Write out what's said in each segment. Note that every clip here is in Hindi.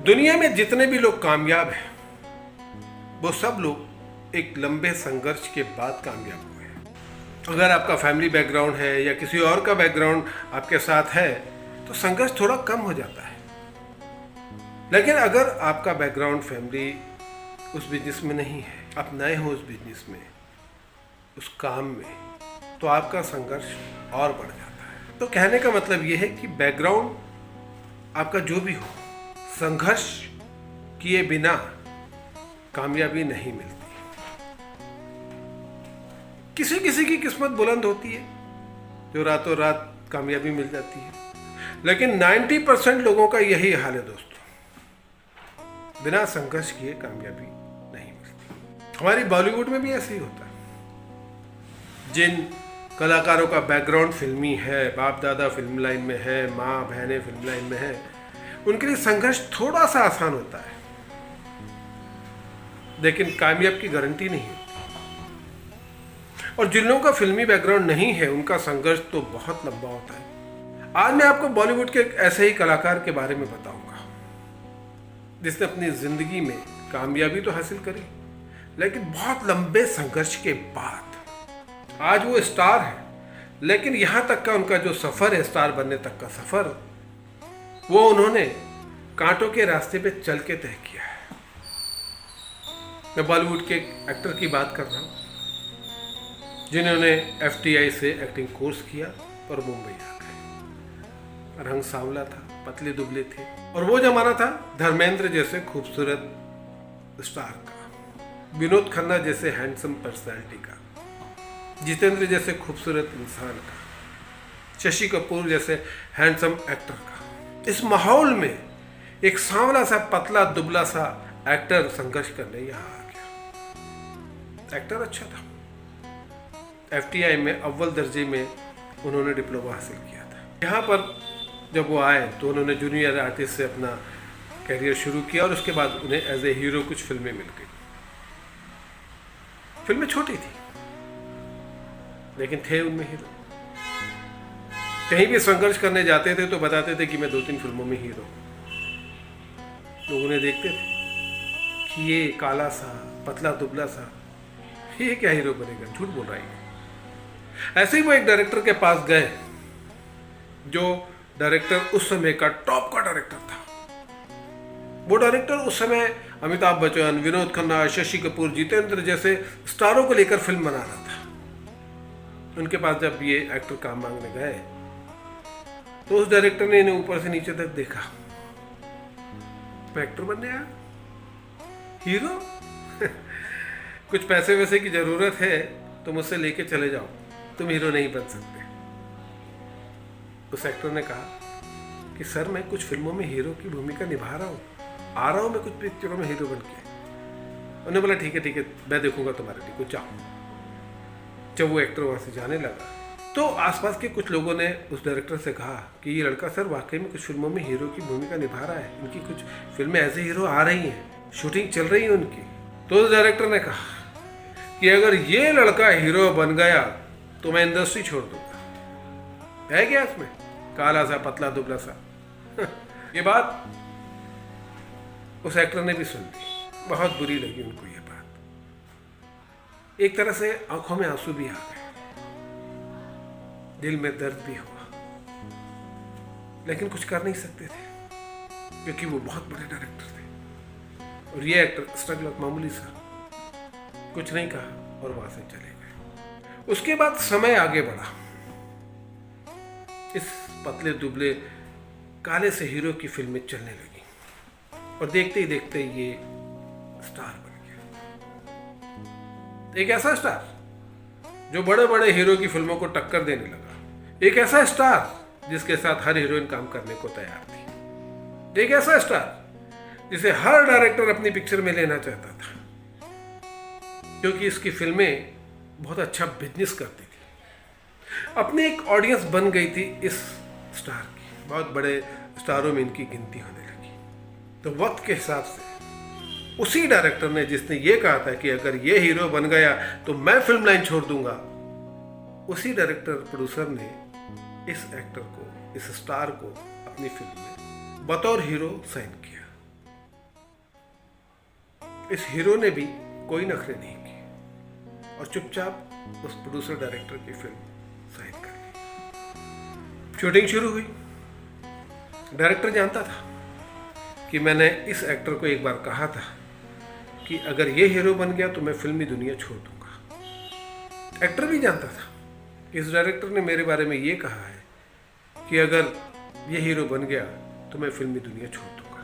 दुनिया में जितने भी लोग कामयाब हैं वो सब लोग एक लंबे संघर्ष के बाद कामयाब हुए हैं। अगर आपका फैमिली बैकग्राउंड है या किसी और का बैकग्राउंड आपके साथ है तो संघर्ष थोड़ा कम हो जाता है। लेकिन अगर आपका बैकग्राउंड फैमिली उस बिजनेस में नहीं है, आप नए हो उस बिजनेस में, उस काम में, तो आपका संघर्ष और बढ़ जाता है। तो कहने का मतलब ये है कि बैकग्राउंड आपका जो भी हो, संघर्ष किए बिना कामयाबी नहीं मिलती। किसी किसी की किस्मत बुलंद होती है जो रातों रात कामयाबी मिल जाती है, लेकिन 90% लोगों का यही हाल है दोस्तों, बिना संघर्ष किए कामयाबी नहीं मिलती। हमारी बॉलीवुड में भी ऐसे ही होता है। जिन कलाकारों का बैकग्राउंड फिल्मी है, बाप दादा फिल्म लाइन में है, माँ बहनें फिल्म लाइन में है, उनके लिए संघर्ष थोड़ा सा आसान होता है, लेकिन कामयाब की गारंटी नहीं होती। और जिन लोगों का फिल्मी बैकग्राउंड नहीं है उनका संघर्ष तो बहुत लंबा होता है। आज मैं आपको बॉलीवुड के एक ऐसे ही कलाकार के बारे में बताऊंगा जिसने अपनी जिंदगी में कामयाबी तो हासिल करी, लेकिन बहुत लंबे संघर्ष के बाद आज वो स्टार है। लेकिन यहां तक का उनका जो सफर है, स्टार बनने तक का सफर, वो उन्होंने कांटों के रास्ते पे चल के तय किया है। मैं बॉलीवुड के एक एक्टर की बात कर रहा हूं जिन्होंने FTI से एक्टिंग कोर्स किया और मुंबई आ गए। रंग सांवला था, पतले दुबले थे, और वो जमाना था धर्मेंद्र जैसे खूबसूरत स्टार का, विनोद खन्ना जैसे हैंडसम पर्सनैलिटी का, जितेंद्र जैसे खूबसूरत इंसान का, शशि कपूर जैसे हैंडसम एक्टर का। इस माहौल में एक सांवला सा पतला दुबला सा एक्टर संघर्ष करने यहाँ आ गया। एक्टर अच्छा था, FTI में अव्वल दर्जे में उन्होंने डिप्लोमा हासिल किया था। यहाँ पर जब वो आए तो उन्होंने जूनियर आर्टिस्ट से अपना करियर शुरू किया और उसके बाद उन्हें एज ए हीरो कुछ फिल्में मिल गई। फिल्में छोटी थी लेकिन थे उनमें हीरो। कहीं भी संघर्ष करने जाते थे तो बताते थे कि मैं 2-3 फिल्मों में हीरो। लोग उन्हें देखते थे कि ये काला सा पतला दुबला सा, ये क्या हीरो बनेगा, झूठ बोल रहा है। ऐसे ही वो एक डायरेक्टर के पास गए जो डायरेक्टर उस समय का टॉप का डायरेक्टर था। वो डायरेक्टर उस समय अमिताभ बच्चन, विनोद खन्ना, शशि कपूर, जितेंद्र जैसे स्टारों को लेकर फिल्म बना रहा था। उनके पास जब ये एक्टर काम मांगने गए तो उस डायरेक्टर ने इन्हें ऊपर से नीचे तक देखा। मैं एक्टर बनने आया, हीरो कुछ पैसे वैसे की जरूरत है तो मुझसे लेके चले जाओ, तुम हीरो नहीं बन सकते। उस एक्टर ने कहा कि सर मैं कुछ फिल्मों में हीरो की भूमिका निभा रहा हूँ, आ रहा हूँ मैं कुछ पिक्चरों में हीरो बन के। उन्होंने बोला ठीक है मैं देखूंगा तुम्हारे लिए, कुछ जाओ। जब वो एक्टर वहां से जाने लगा तो आसपास के कुछ लोगों ने उस डायरेक्टर से कहा कि ये लड़का सर वाकई में कुछ फिल्मों में हीरो की भूमिका निभा रहा है, इनकी कुछ फिल्में एज ए हीरो आ रही हैं, शूटिंग चल रही है उनकी। तो उस डायरेक्टर ने कहा कि अगर ये लड़का हीरो बन गया तो मैं इंडस्ट्री छोड़ दूंगा। है क्या इसमें, काला सा पतला दुबला सा। ये बात उस एक्टर ने भी सुन ली, बहुत बुरी लगी उनको ये बात। एक तरह से आंखों में आंसू भी आ गए, दिल में दर्द भी हुआ, लेकिन कुछ कर नहीं सकते थे क्योंकि वो बहुत बड़े डायरेक्टर थे और ये एक्टर स्ट्रगलर मामूली सा, कुछ नहीं कहा और वहां से चले गए। उसके बाद समय आगे बढ़ा, इस पतले दुबले काले से हीरो की फिल्में चलने लगी और देखते ही देखते ये स्टार बन गया। एक ऐसा स्टार जो बड़े बड़े हीरो की फिल्मों को टक्कर देने लगा, एक ऐसा स्टार जिसके साथ हर हीरोइन काम करने को तैयार थी, एक ऐसा स्टार जिसे हर डायरेक्टर अपनी पिक्चर में लेना चाहता था क्योंकि इसकी फिल्में बहुत अच्छा बिजनेस करती थी। अपनी एक ऑडियंस बन गई थी इस स्टार की, बहुत बड़े स्टारों में इनकी गिनती होने लगी। तो वक्त के हिसाब से उसी डायरेक्टर ने जिसने ये कहा था कि अगर ये हीरो बन गया तो मैं फिल्म लाइन छोड़ दूंगा, उसी डायरेक्टर प्रोड्यूसर ने इस एक्टर को, इस स्टार को अपनी फिल्म में बतौर हीरो साइन किया। इस हीरो ने भी कोई नखरे नहीं किए और चुपचाप उस प्रोड्यूसर डायरेक्टर की फिल्म साइन कर ली। शूटिंग शुरू हुई। डायरेक्टर जानता था कि मैंने इस एक्टर को एक बार कहा था कि अगर ये हीरो बन गया तो मैं फिल्मी दुनिया छोड़ दूंगा। एक्टर भी जानता था कि इस डायरेक्टर ने मेरे बारे में ये कहा है कि अगर ये हीरो बन गया तो मैं फिल्मी दुनिया छोड़ दूंगा।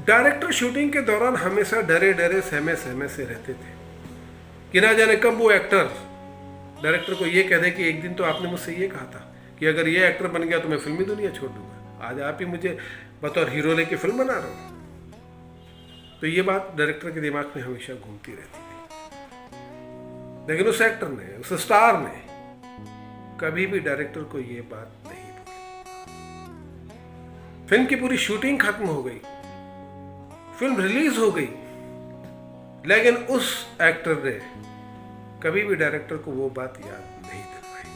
डायरेक्टर शूटिंग के दौरान हमेशा डरे डरे सहमे सहमे से रहते थे कि ना जाने कब वो एक्टर डायरेक्टर को ये कह दे कि एक दिन तो आपने मुझसे ये कहा था कि अगर ये एक्टर बन गया तो मैं फिल्मी दुनिया छोड़ दूंगा। आज आप ही मुझे बतौर हीरो लेके फिल्म बना रहे हो। तो ये बात डायरेक्टर के दिमाग में हमेशा घूमती रहती थी। लेकिन उस एक्टर ने, उस स्टार ने कभी भी डायरेक्टर को ये बात नहीं बोली। फिल्म की पूरी शूटिंग खत्म हो गई, फिल्म रिलीज हो गई, लेकिन उस एक्टर ने कभी भी डायरेक्टर को वो बात याद नहीं दिलवाई,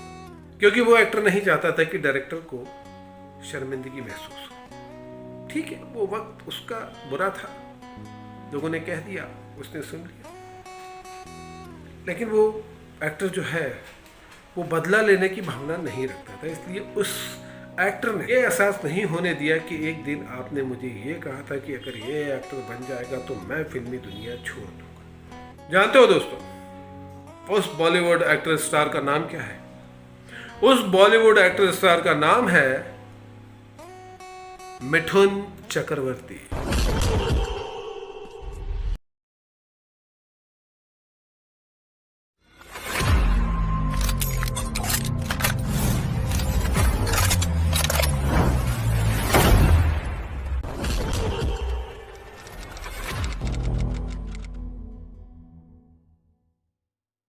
क्योंकि वो एक्टर नहीं चाहता था कि डायरेक्टर को शर्मिंदगी महसूस हो। ठीक है, वो वक्त उसका बुरा था, लोगों ने कह दिया, उसने सुन लिया, लेकिन वो एक्टर जो है वो बदला लेने की भावना नहीं रखता था। इसलिए उस एक्टर ने ये एहसास नहीं होने दिया कि एक दिन आपने मुझे ये कहा था कि अगर ये एक्टर बन जाएगा तो मैं फिल्मी दुनिया छोड़ दूंगा। जानते हो दोस्तों, उस बॉलीवुड एक्टर स्टार का नाम क्या है? उस बॉलीवुड एक्टर स्टार का नाम है मिथुन चक्रवर्ती।